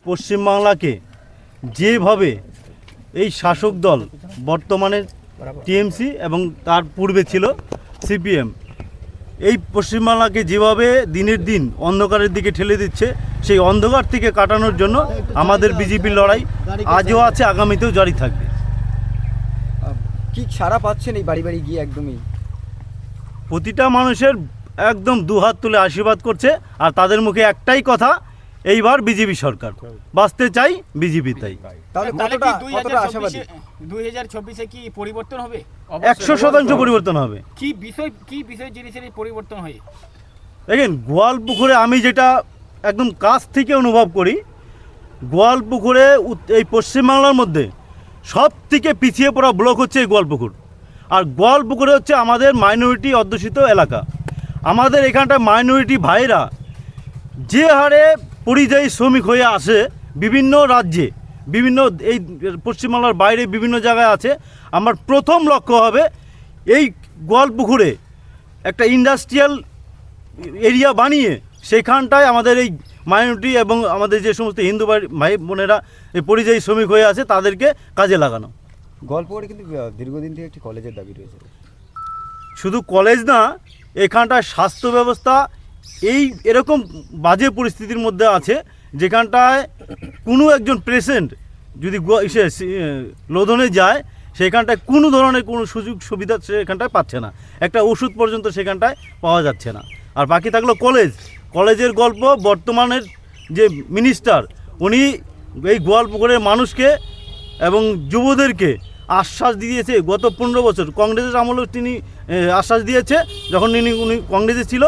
পশ্চিমবাংলাকে যেভাবে এই শাসক দল বর্তমানে টিএমসি এবং তার পূর্বে ছিল সিপিএম, এই পশ্চিমবাংলাকে যেভাবে দিনের দিন অন্ধকারের দিকে ঠেলে দিচ্ছে, সেই অন্ধকার থেকে কাটানোর জন্য আমাদের বিজেপির লড়াই আজও আছে, আগামীতেও জারি থাকবে। কি সাড়া পাচ্ছেন এই বাড়ি বাড়ি গিয়ে? একদমই প্রতিটা মানুষের একদম দুহাত তুলে আশীর্বাদ করছে, আর তাদের মুখে একটাই কথা, এইবার বিজেপি সরকার, বাঁচতে চাই বিজেপি তাই। তাহলে কতটা আশাবাদী? 2024-এ কি পরিবর্তন হবে? 100% পরিবর্তন হবে। কি বিষয় জিনিসের এই পরিবর্তন হয়? দেখেন, গোয়ালপুকুরে আমি যেটা একদম কাছ থেকে অনুভব করি, গোয়ালপুকুরে এই পশ্চিমবাংলার মধ্যে সব থেকে পিছিয়ে পড়া ব্লক হচ্ছে এই গোয়ালপুকুর। আর গোয়ালপুকুরে হচ্ছে আমাদের মাইনরিটি অধ্যুষিত এলাকা। আমাদের এখানটায় মাইনরিটি ভাইরা যে হারে পরিযায়ী শ্রমিক হয়ে আসে বিভিন্ন রাজ্যে, বিভিন্ন এই পশ্চিমবাংলার বাইরে বিভিন্ন জায়গায় আছে, আমার প্রথম লক্ষ্য হবে এই গোয়ালপুকুরে একটা ইন্ডাস্ট্রিয়াল এরিয়া বানিয়ে সেখানটায় আমাদের এই মাইনরিটি এবং আমাদের যে সমস্ত হিন্দু ভাই বোনেরা এই পরিযায়ী শ্রমিক হয়ে আছে তাদেরকে কাজে লাগানো। গল্পরে কিন্তু দীর্ঘদিন থেকে একটি কলেজের দাবি রয়েছে। শুধু কলেজ না, এখানটায় স্বাস্থ্য ব্যবস্থা এরকম বাজে পরিস্থিতির মধ্যে আছে, যেখানটায় কোনো একজন পেশেন্ট যদি লোধনে যায়, সেখানটায় কোনো ধরনের কোনো সুযোগ সুবিধা সেখানটায় পাচ্ছে না, একটা ওষুধ পর্যন্ত সেখানটায় পাওয়া যাচ্ছে না। আর বাকি থাকলো কলেজের গল্প। বর্তমানের যে মিনিস্টার, উনি এই গোয়ালপুকুরের মানুষকে এবং যুবদেরকে আশ্বাস দিয়েছে, গত 15 বছর কংগ্রেসের আমলেও তিনি আশ্বাস দিয়েছে যখন উনি কংগ্রেসে ছিল,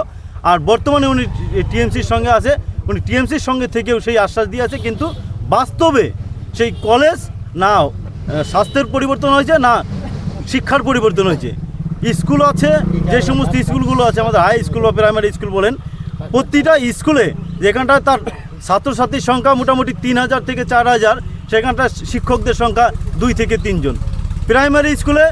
আর বর্তমানে উনি টিএমসির সঙ্গে আছে, উনি টিএমসির সঙ্গে থেকেও সেই আশ্বাস দিয়েছে, কিন্তু বাস্তবে সেই কলেজ না স্বাস্থ্যের পরিবর্তন হয়েছে, না শিক্ষার পরিবর্তন হয়েছে। স্কুল আছে, যে সমস্ত স্কুলগুলো আছে, আমাদের হাই স্কুল বা প্রাইমারি স্কুল বলেন, প্রতিটা স্কুলে যেখানটায় তার ছাত্রছাত্রীর সংখ্যা মোটামুটি 3000 থেকে 4000, সেখানটায় শিক্ষকদের সংখ্যা 2 থেকে 3 জন। প্রাইমারি স্কুলে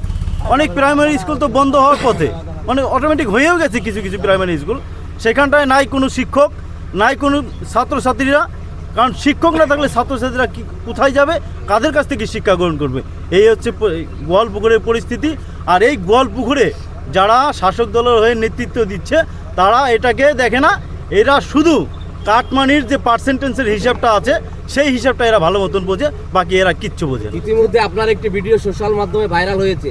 অনেক প্রাইমারি স্কুল তো বন্ধ হওয়ার পথে, মানে অটোমেটিক হয়েও গেছে কিছু কিছু প্রাইমারি স্কুল, সেখানটায় নাই কোনো শিক্ষক, নাই কোনো ছাত্রছাত্রীরা। কারণ শিক্ষক না থাকলে ছাত্রছাত্রীরা কোথায় যাবে, কাদের কাছ থেকে শিক্ষা গ্রহণ করবে? এই হচ্ছে গোয়ালপুকুরের পরিস্থিতি। আর এই গোয়ালপুকুরে যারা শাসক দলের হয়ে নেতৃত্ব দিচ্ছে, তারা এটাকে দেখে না, এরা শুধু কাটমানির যে পার্সেন্টেজের হিসাবটা আছে, সেই হিসাবটা এরা ভালো মতন বোঝে, বাকি এরা কিচ্ছু বোঝে না। ইতিমধ্যে আপনার একটি ভিডিও সোশ্যাল মাধ্যমে ভাইরাল হয়েছে,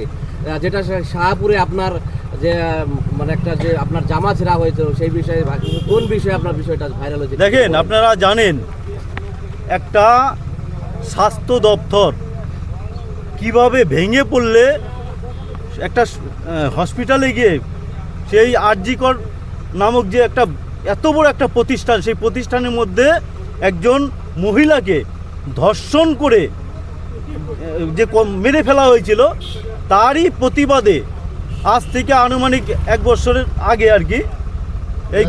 যেটা শাহপুরে আপনার যে মানে একটা যে আপনার জামা ছেঁড়া হয়েছে, সেই বিষয়ে কোন বিষয়ে আপনার বিষয়টা ভাইরাল হয়েছে? দেখেন, আপনারা জানেন একটা স্বাস্থ্য দপ্তর কিভাবে ভেঙে পড়লে একটা হসপিটালে গিয়ে সেই আরজিকর নামক যে একটা এত বড় একটা প্রতিষ্ঠান, সেই প্রতিষ্ঠানের মধ্যে একজন মহিলাকে ধর্ষণ করে যে মেরে ফেলা হয়েছিল, তারই প্রতিবাদে আজ থেকে আনুমানিক 1 বছরের আগে আর কি, এই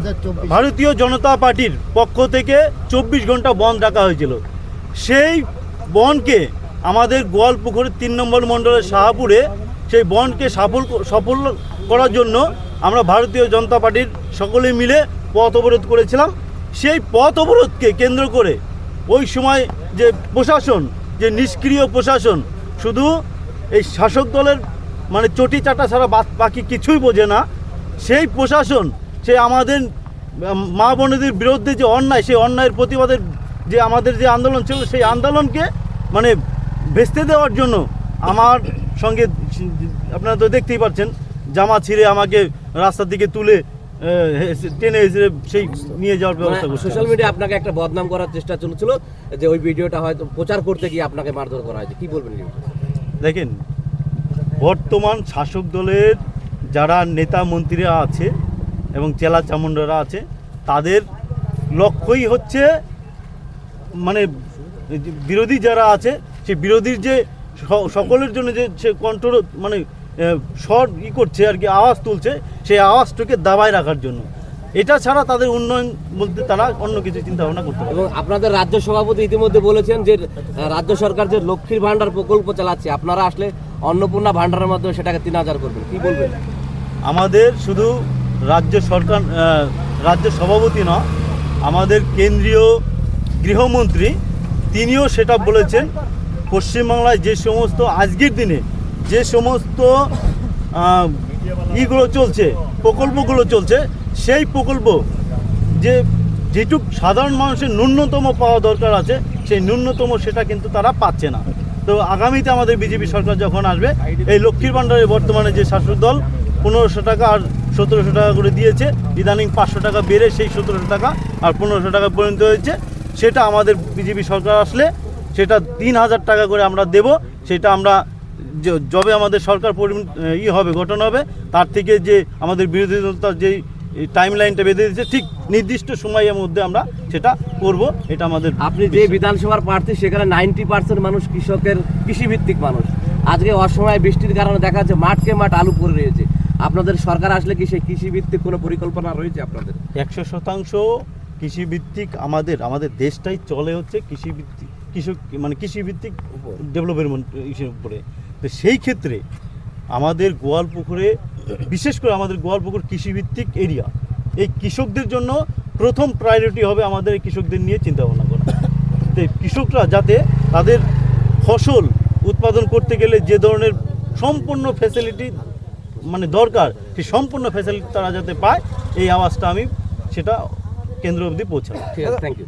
ভারতীয় জনতা পার্টির পক্ষ থেকে 24 ঘন্টা বন্ধ রাখা হয়েছিল। সেই বনকে আমাদের গোয়ালপুকুরের 3 নম্বর মণ্ডলের শাহপুরে সেই বনকে সফল করার জন্য আমরা ভারতীয় জনতা পার্টির সকলে মিলে পথ অবরোধ করেছিলাম। সেই পথ অবরোধকে কেন্দ্র করে ওই সময় যে প্রশাসন, যে নিষ্ক্রিয় প্রশাসন, শুধু এই শাসক দলের মানে চটি চাটা ছাড়া বাকি কিছুই বোঝে না, সেই প্রশাসন সে আমাদের মা বোনেদের বিরুদ্ধে যে অন্যায়, সেই অন্যায়ের প্রতিবাদের যে আমাদের যে আন্দোলন ছিল, সেই আন্দোলনকে মানে ভেস্তে দেওয়ার জন্য আমার সঙ্গে, আপনারা তো দেখতেই পাচ্ছেন, জামা ছিঁড়ে আমাকে রাস্তার দিকে তুলে টেনে এসে সেই নিয়ে যাওয়ার ব্যবস্থা করছে। সোশ্যাল মিডিয়া আপনাকে একটা বদনাম করার চেষ্টা চলেছিল, যে ওই ভিডিওটা হয়তো প্রচার করতে গিয়ে আপনাকে মারধর করা হয়েছে, কি বলবেন? দেখেন, বর্তমান শাসক দলের যারা নেতা মন্ত্রীরা আছে এবং চেলা চামুন্ডারা আছে, তাদের লক্ষ্যই হচ্ছে মানে বিরোধী যারা আছে, সেই বিরোধীর যে সকলের জন্য যে সে কন্ট্রোল মানে স্বর করছে আর কি, আওয়াজ তুলছে, সেই আওয়াজটাকে দাবায় রাখার জন্য। এটা ছাড়া তাদের উন্নয়ন বলতে তারা অন্য কিছু চিন্তা ভাবনা করতে পারে। এবং আপনাদের রাজ্য সভাপতি ইতিমধ্যে বলেছেন যে রাজ্য সরকার যে লক্ষ্মীর ভাণ্ডার প্রকল্প চালাচ্ছে, আপনারা আসলে অন্নপূর্ণা ভাণ্ডারের মাধ্যমে সেটাকে 3000 করবেন, কি বলবেন? আমাদের শুধু রাজ্য সরকার, রাজ্য সভাপতি না, আমাদের কেন্দ্রীয় গৃহমন্ত্রী তিনিও সেটা বলেছেন। পশ্চিমবাংলায় যে সমস্ত আজকের দিনে যে সমস্ত ইগুলো চলছে, প্রকল্পগুলো চলছে, সেই প্রকল্প যেটুক সাধারণ মানুষের ন্যূনতম পাওয়া দরকার আছে, সেই ন্যূনতম সেটা কিন্তু তারা পাচ্ছে না। তো আগামীতে আমাদের বিজেপি সরকার যখন আসবে, এই লক্ষ্মীর ভাণ্ডারে বর্তমানে যে শাসক দল 1500 টাকা আর 1700 টাকা করে দিয়েছে, ইদানিং 500 টাকা বেড়ে সেই 1700 টাকা আর 1500 টাকা পরিণত হয়েছে, সেটা আমাদের বিজেপি সরকার আসলে সেটা 3000 টাকা করে আমরা দেব। সেটা আমরা যবে আমাদের সরকার হবে, গঠন হবে, তার থেকে যে আমাদের বিরোধী দলতার যেই টাইম লাইনটা বেঁধে দিচ্ছে, ঠিক নির্দিষ্ট সময়ের মধ্যে আমরা সেটা করব। এটা আমাদের আপনি যে বিধানসভার প্রার্থী, সেখানে 90% মানুষ কৃষকের কৃষিভিত্তিক মানুষ। আজকে অসময়ে বৃষ্টির কারণে দেখা যাচ্ছে মাঠকে মাঠ আলু পড়ে রয়েছে। আপনাদের সরকার আসলে কি সেই কৃষিভিত্তিক কোনো পরিকল্পনা রয়েছে আপনাদের? 100% কৃষিভিত্তিক আমাদের দেশটাই চলে হচ্ছে কৃষিভিত্তিক, কৃষিভিত্তিক ডেভেলপমেন্ট ইসের উপরে। তো সেই ক্ষেত্রে আমাদের গোয়ালপুকুরে, বিশেষ করে আমাদের গোয়ালপুকুর কৃষিভিত্তিক এরিয়া, এই কৃষকদের জন্য প্রথম প্রায়োরিটি হবে আমাদের এই কৃষকদের নিয়ে চিন্তা ভাবনা করা। তো কৃষকরা যাতে তাদের ফসল উৎপাদন করতে গেলে যে ধরনের সম্পূর্ণ ফ্যাসিলিটি দরকার, সেই সম্পূর্ণ ফ্যাসিলিটি তারা যাতে পায়, এই আওয়াজটা আমি সেটা কেন্দ্র অবধি পৌঁছাবো। ঠিক আছে, থ্যাংক ইউ।